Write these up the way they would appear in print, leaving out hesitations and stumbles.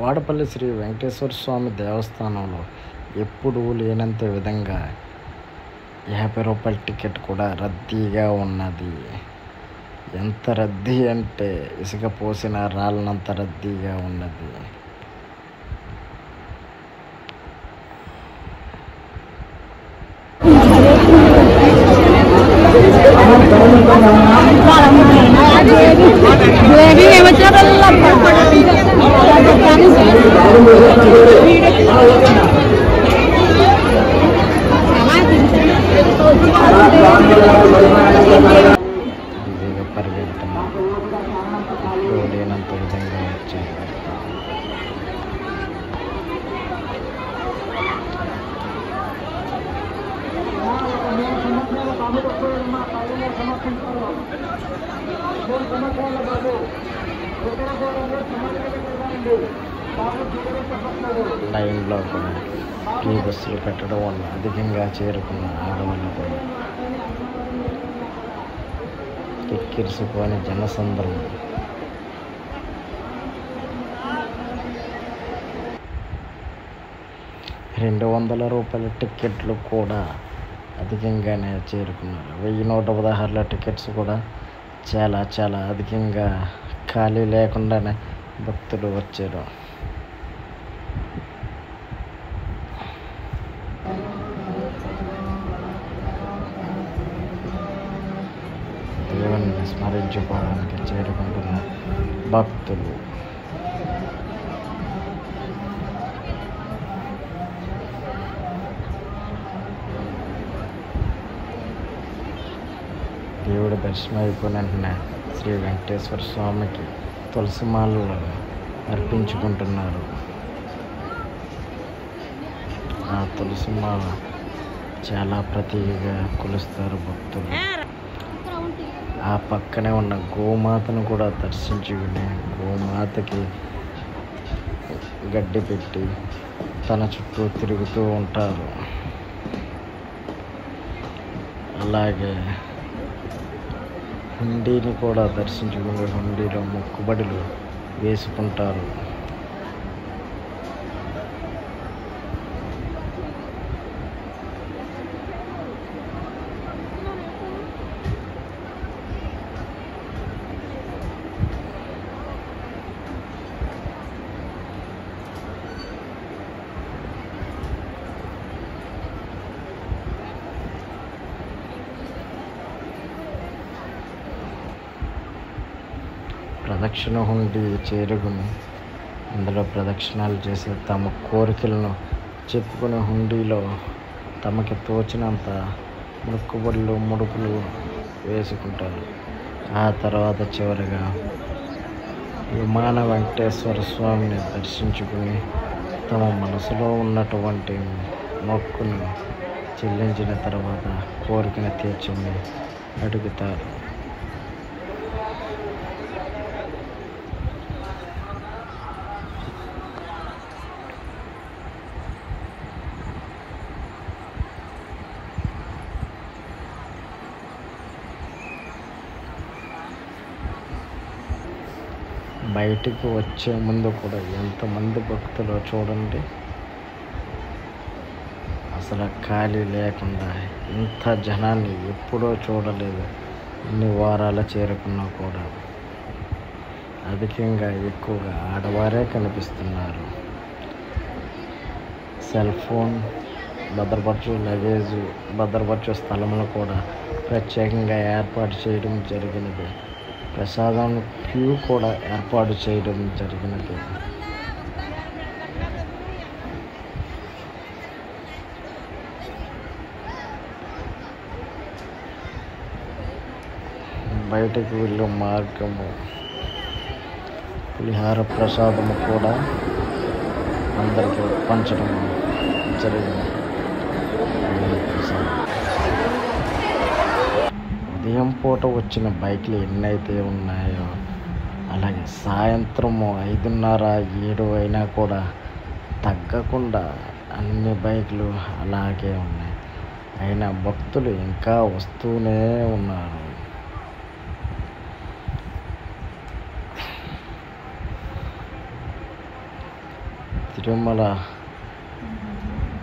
వాడపల్లి శ్రీ వెంకటేశ్వర స్వామి దేవస్థానంలో ఎప్పుడూ లేనంత విధంగా 50 రూపాయల టికెట్ కూడా రద్దీగా ఉన్నది. ఎంత రద్దీ అంటే ఇసుక పోసిన రాళ్ళనంత రద్దీగా ఉన్నది. బిజీగా పరిగెడుతున్నాం. ఎప్పుడూ లేనంత విధంగా వచ్చాయి. లైన్లో కూడా ఫ్రీ బస్సులు పెట్టడం వల్ల అధికంగా చేరుకున్న ఆడవాళ్ళు కూడా కిక్కిరిసిపోయిన జనసంద్రం. ₹200 టిక్కెట్లు కూడా అధికంగానే చేరుకున్నారు. 1116 టికెట్స్ కూడా చాలా చాలా అధికంగా ఖాళీ లేకుండానే భక్తులు వచ్చారు. దేవుని స్మరించుకోవడానికి చేరుకుంటున్న భక్తులు. దేవుడి దర్శనం అయిపోయిన వెంటనే శ్రీ వెంకటేశ్వర స్వామికి తులసిమాలలు అర్పించుకుంటున్నారు. ఆ తులసిమాల చాలా ప్రతీకగా కొలుస్తారు భక్తులు. ఆ పక్కనే ఉన్న గోమాతను కూడా దర్శించుకుని గోమాతకి గడ్డి పెట్టి తన చుట్టూ తిరుగుతూ ఉంటారు. అలాగే హుండీని కూడా దర్శించుకుని హుండీలో మొక్కుబడులు వేసుకుంటారు. ప్రదక్షిణ హుండీ చేరుకుని అందులో ప్రదక్షిణాలు చేసి తమ కోరికలను చెప్పుకునే హుండీలో తమకి తోచినంత మొక్కుబడులు ముడుపులు వేసుకుంటారు. ఆ తర్వాత చివరిగా విమాన వెంకటేశ్వర స్వామిని దర్శించుకుని తమ మనసులో ఉన్నటువంటి మొక్కును చెల్లించిన తర్వాత కోరికను తీర్చమని అడుగుతారు. బయటికి వచ్చే ముందు కూడా ఎంతమంది భక్తులు చూడండి. అసలు ఖాళీ లేకుండా ఇంత జనాన్ని ఎప్పుడూ చూడలేదు. ఇన్ని వారాలు చేరుకున్నా కూడా అధికంగా ఎక్కువగా ఆడవారే కనిపిస్తున్నారు. సెల్ ఫోన్ భద్రపరచు లగేజ్ భద్రపరచు స్థలములు కూడా ప్రత్యేకంగా ఏర్పాటు చేయడం జరిగినది. ప్రసాదం క్యూ కూడా ఏర్పాటు చేయడం జరిగినది. బయటకు వెళ్ళే మార్గము పులిహార ప్రసాదము కూడా అందరికీ పంచడం జరిగింది. ఉదయం పూట వచ్చిన బైక్లు ఎన్నైతే ఉన్నాయో అలాగే సాయంత్రము 5:30, 7 అయినా కూడా తగ్గకుండా అన్ని బైకులు అలాగే ఉన్నాయి. అయినా భక్తులు ఇంకా వస్తూనే ఉన్నారు. తిరుమల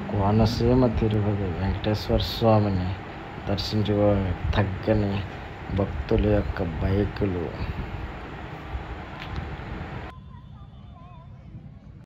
కోనసీమ తిరుపతి వెంకటేశ్వర స్వామిని దర్శించుకో తగ్గని భక్తుల యొక్క బైకులు